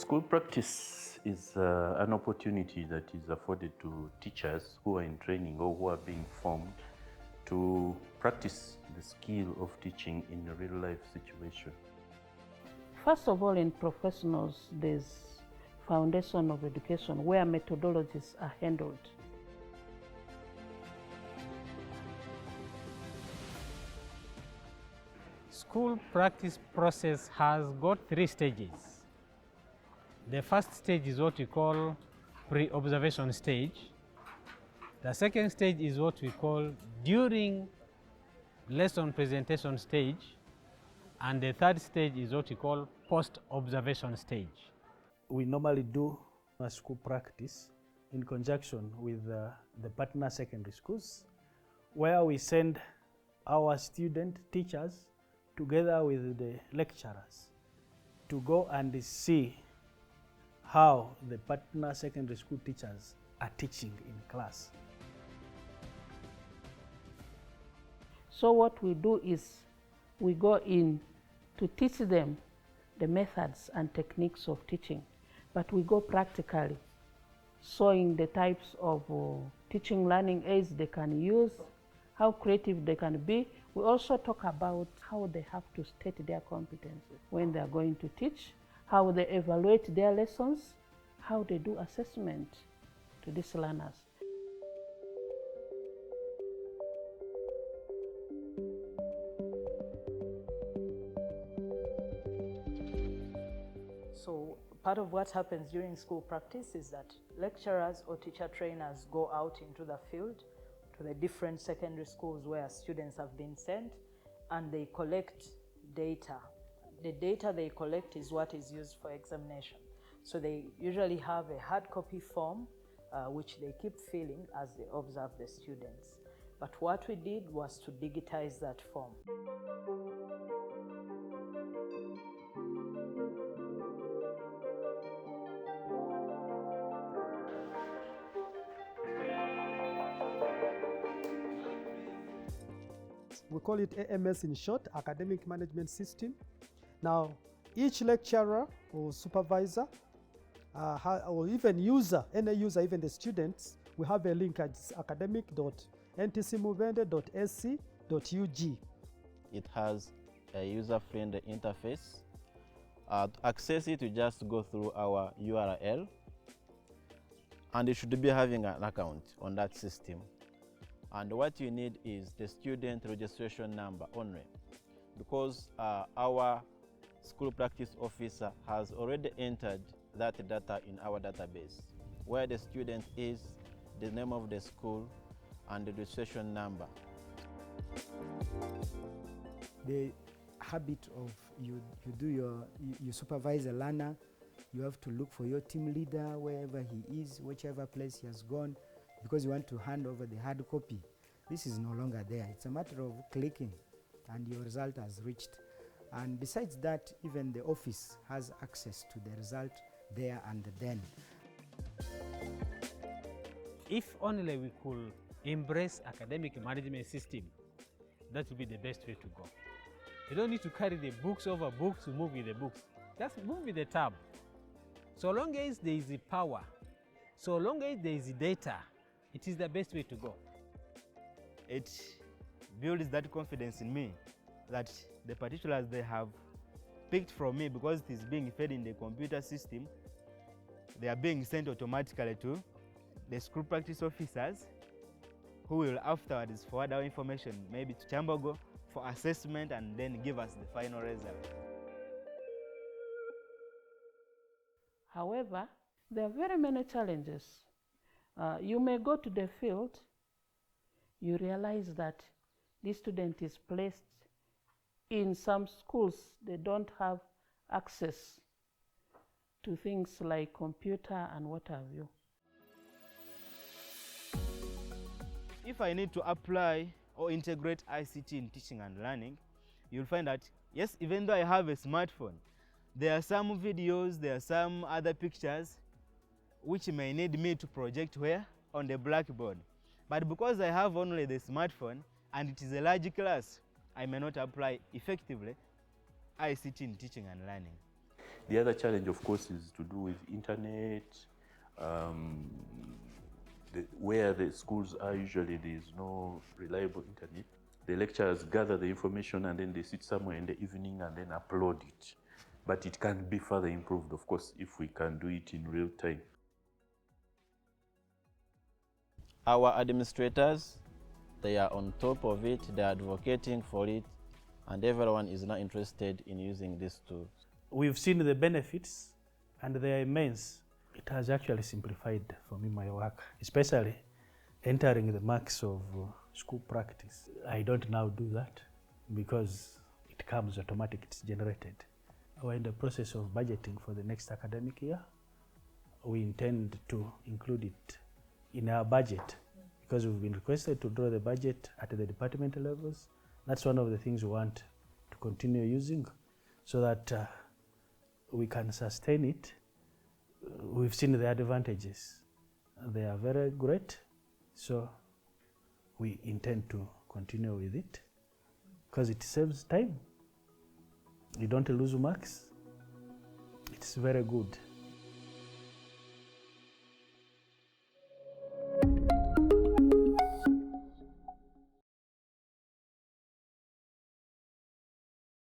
School practice is an opportunity that is afforded to teachers who are in training or who are being formed to practice the skill of teaching in a real-life situation. First of all, in professionals, there's foundation of education where methodologies are handled. School practice process has got 3 stages. The first stage is what we call pre-observation stage. The second stage is what we call during lesson presentation stage. And the third stage is what we call post-observation stage. We normally do a school practice in conjunction with the partner secondary schools, where we send our student teachers together with the lecturers to go and see how the partner secondary school teachers are teaching in class. So what we do is we go in to teach them the methods and techniques of teaching, but we go practically, showing the types of teaching learning aids they can use, how creative they can be. We also talk about how they have to state their competencies when they are going to teach, how they evaluate their lessons, how they do assessment to these learners. So part of what happens during school practice is that lecturers or teacher trainers go out into the field to the different secondary schools where students have been sent, and they collect data. The data they collect is what is used for examination. So they usually have a hard copy form which they keep filling as they observe the students. But what we did was to digitize that form. We call it AMS in short, Academic Management System. Now, each lecturer or supervisor or even user, any user, even the students, we have a link at academic.ntcmubende.sc.ug. It has a user-friendly interface. To access it, you just go through our URL, and you should be having an account on that system. And what you need is the student registration number only, because our school practice officer has already entered that data in our database, where the student is, the name of the school, and the registration number. The habit of you supervise a learner, you have to look for your team leader wherever he is, whichever place he has gone, because you want to hand over the hard copy. This is no longer there. It's a matter of clicking and your result has reached. And besides that, even the office has access to the result there and then. If only we could embrace academic management system, that would be the best way to go. You don't need to carry the books over books to move with the books. Just move with the tab. So long as there is the power, so long as there is the data, it is the best way to go. It builds that confidence in me that the particulars they have picked from me, because it is being fed in the computer system, they are being sent automatically to the school practice officers, who will afterwards forward our information maybe to Chambogo for assessment and then give us the final result. However, there are very many challenges. You may go to the field, you realize that this student is placed in some schools, they don't have access to things like computer and what have you. If I need to apply or integrate ICT in teaching and learning, you'll find that, yes, even though I have a smartphone, there are some videos, there are some other pictures which may need me to project where? On the blackboard. But because I have only the smartphone and it is a large class, I may not apply effectively ICT in teaching and learning. The other challenge, of course, is to do with internet. Where the schools are, usually there is no reliable internet. The lecturers gather the information and then they sit somewhere in the evening and then upload it. But it can be further improved, of course, if we can do it in real time. Our administrators, they are on top of it, they are advocating for it, and everyone is now interested in using this tool. We've seen the benefits and they are immense. It has actually simplified for me my work, especially entering the marks of school practice. I don't now do that because it comes automatic, it's generated. We're in the process of budgeting for the next academic year. We intend to include it in our budget because we've been requested to draw the budget at the departmental levels. That's one of the things we want to continue using so that we can sustain it. We've seen the advantages. They are very great, so we intend to continue with it because it saves time. You don't lose marks. It's very good.